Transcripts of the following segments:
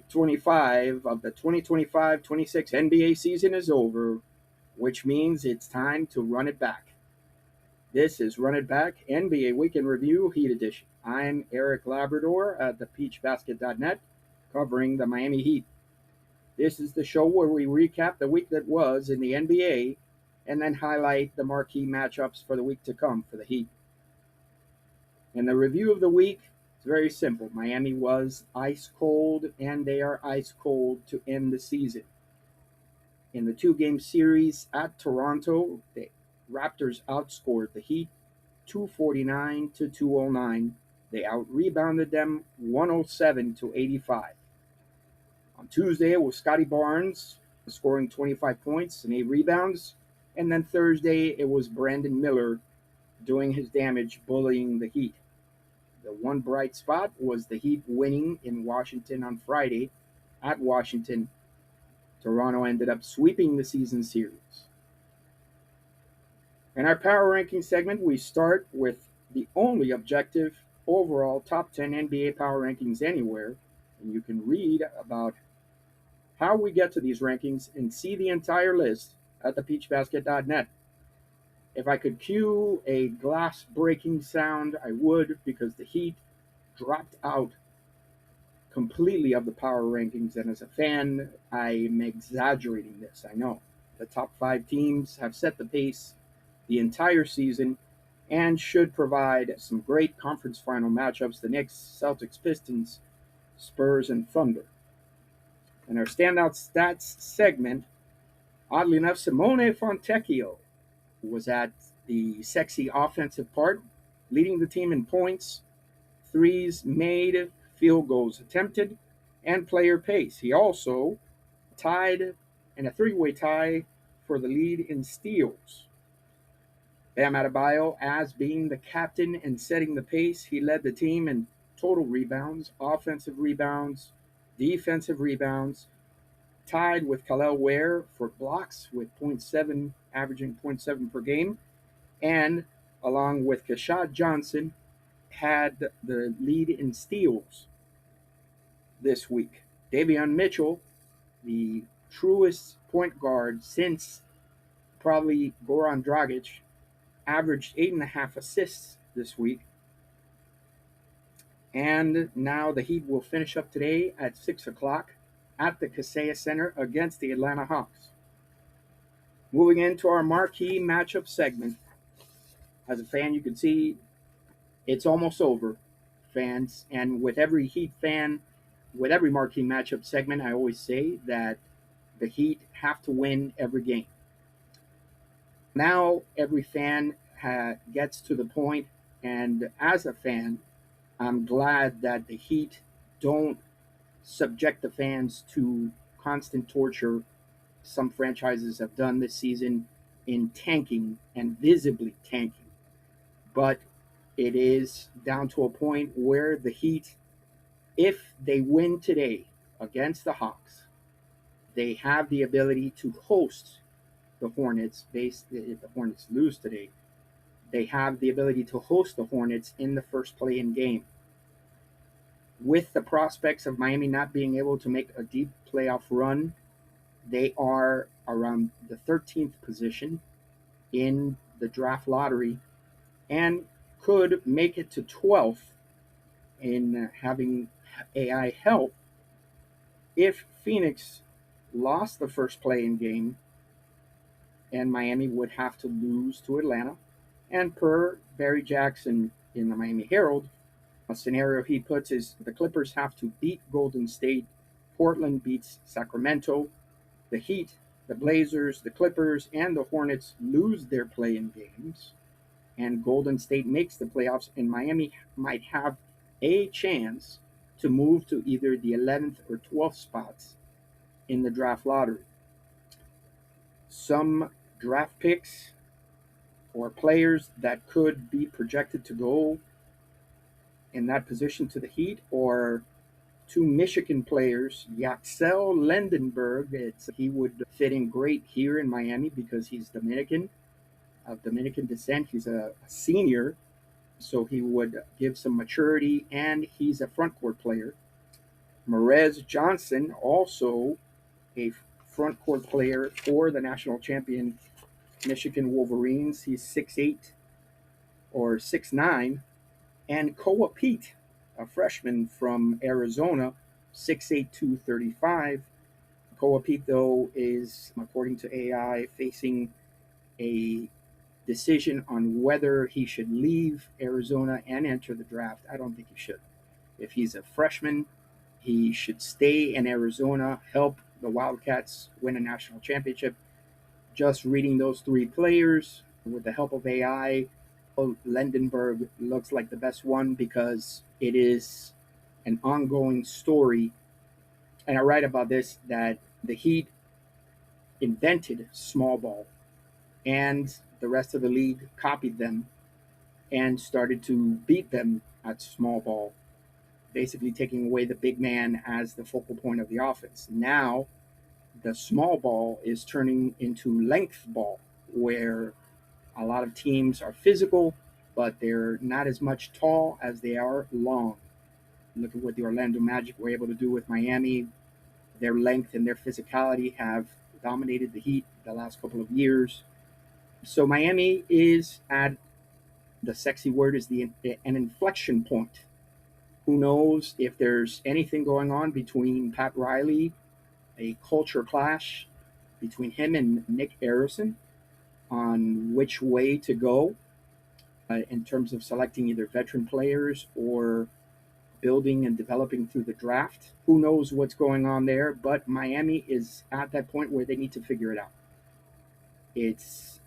25 of the 2025-26 NBA season is over, which means it's time to run it back. This is Run It Back NBA Weekend Review Heat Edition. I'm Eric Labrador at thepeachbasket.net, covering the Miami Heat. This is the show where we recap the week that was in the NBA and then highlight the marquee matchups for the week to come for the Heat. In the review of the week, it's very simple. Miami was ice cold, and they are ice cold to end the season. In the two-game series at Toronto, the Raptors outscored the Heat 249 to 209. They out-rebounded them 107 to 85. On Tuesday, it was Scotty Barnes scoring 25 points and 8 rebounds. And then Thursday, it was Brandon Miller doing his damage, bullying the Heat. The one bright spot was the Heat winning in Washington on Friday at Washington. Toronto ended up sweeping the season series. In our power ranking segment, we start with the only objective overall top 10 NBA power rankings anywhere. And you can read about how we get to these rankings and see the entire list at thepeachbasket.net. If I could cue a glass breaking sound, I would, because the Heat dropped out completely of the power rankings. And as a fan, I'm exaggerating this, I know. The top 5 teams have set the pace the entire season and should provide some great conference final matchups: the Knicks, Celtics, Pistons, Spurs, and Thunder. In our standout stats segment, oddly enough, Simone Fontecchio was at the sexy offensive part, leading the team in points, threes made, field goals attempted, and player pace. He also tied in a three-way tie for the lead in steals. Bam Adebayo, as being the captain and setting the pace, he led the team in total rebounds, offensive rebounds, defensive rebounds, tied with Khalil Ware for blocks with .7, averaging .7 per game, and along with Keshad Johnson, had the lead in steals this week. Davion Mitchell, the truest point guard since probably Goran Dragic, averaged 8.5 assists this week. And now the Heat will finish up today at 6 o'clock at the Kaseya Center against the Atlanta Hawks. Moving into our marquee matchup segment. As a fan, you can see it's almost over, fans. And with every Heat fan, with every marquee matchup segment, I always say that the Heat have to win every game. Now every fan gets to the point, and as a fan, I'm glad that the Heat don't subject the fans to constant torture some franchises have done this season in tanking and visibly tanking. But it is down to a point where the Heat, if they win today against the Hawks, they have the ability to host the Hornets. If the Hornets lose today, they have the ability to host the Hornets in the first play-in game. With the prospects of Miami not being able to make a deep playoff run, they are around the 13th position in the draft lottery and could make it to 12th in having AI help if Phoenix lost the first play-in game, and Miami would have to lose to Atlanta. And per Barry Jackson in the Miami Herald, a scenario he puts is the Clippers have to beat Golden State, Portland beats Sacramento, the Heat, the Blazers, the Clippers, and the Hornets lose their play-in games, and Golden State makes the playoffs, and Miami might have a chance to move to either the 11th or 12th spots in the draft lottery. Some draft picks or players that could be projected to go in that position to the Heat, or 2 Michigan players, Yaxel Lendenberg. He would fit in great here in Miami because he's Dominican, of Dominican descent. He's a senior, so he would give some maturity, and he's a front court player. Merez Johnson, also a front court player for the national champion Michigan Wolverines. He's 6'8" or 6'9". And Koa Pete, a freshman from Arizona, 6'8", 235. Koa Pete, though, is, according to AI, facing a decision on whether he should leave Arizona and enter the draft. I don't think he should. If he's a freshman, he should stay in Arizona, help the Wildcats win a national championship. Just reading those three players with the help of AI, Lendenberg looks like the best one because it is an ongoing story. And I write about this that the Heat invented small ball, and the rest of the league copied them and started to beat them at small ball, basically taking away the big man as the focal point of the offense. Now, the small ball is turning into length ball, where a lot of teams are physical, but they're not as much tall as they are long. Look at what the Orlando Magic were able to do with Miami. Their length and their physicality have dominated the Heat the last couple of years. So Miami is at, the sexy word is an inflection point. Who knows if there's anything going on between Pat Riley, a culture clash between him and Nick Harrison on which way to go in terms of selecting either veteran players or building and developing through the draft. Who knows what's going on there, but Miami is at that point where they need to figure it out. It's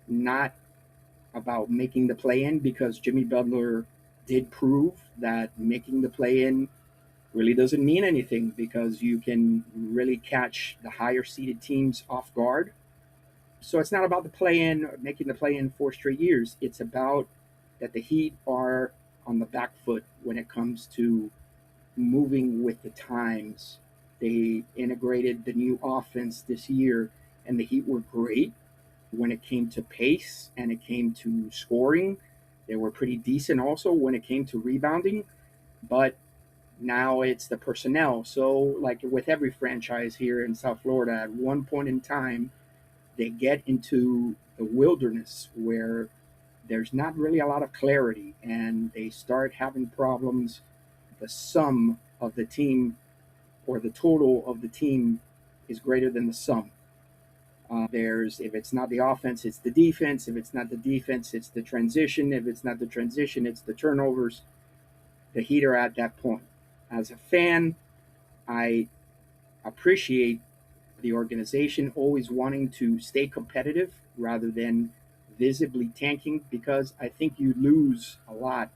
not about making the play-in, because Jimmy Butler did prove that making the play-in really doesn't mean anything, because you can really catch the higher seeded teams off guard. So it's not about the play-in or making the play-in 4 straight years. It's about that the Heat are on the back foot when it comes to moving with the times. They integrated the new offense this year, and the Heat were great when it came to pace and it came to scoring. They were pretty decent also when it came to rebounding, but now it's the personnel. So, like with every franchise here in South Florida, at one point in time, they get into the wilderness where there's not really a lot of clarity, and they start having problems. The sum of the team, or the total of the team, is greater than the sum. If it's not the offense, it's the defense. If it's not the defense, it's the transition. If it's not the transition, it's the turnovers. The Heat are at that point. As a fan, I appreciate the organization always wanting to stay competitive rather than visibly tanking, because I think you lose a lot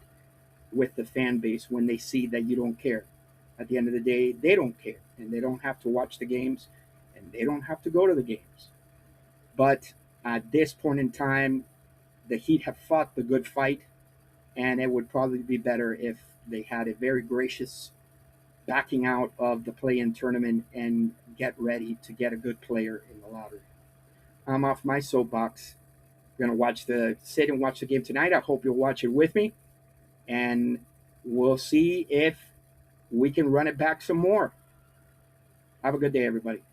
with the fan base when they see that you don't care. At the end of the day, they don't care, and they don't have to watch the games, and they don't have to go to the games. But at this point in time, the Heat have fought the good fight, and it would probably be better if they had a very gracious backing out of the play-in tournament and get ready to get a good player in the lottery. I'm off my soapbox. I'm going to sit and watch the game tonight. I hope you'll watch it with me, and we'll see if we can run it back some more. Have a good day, everybody.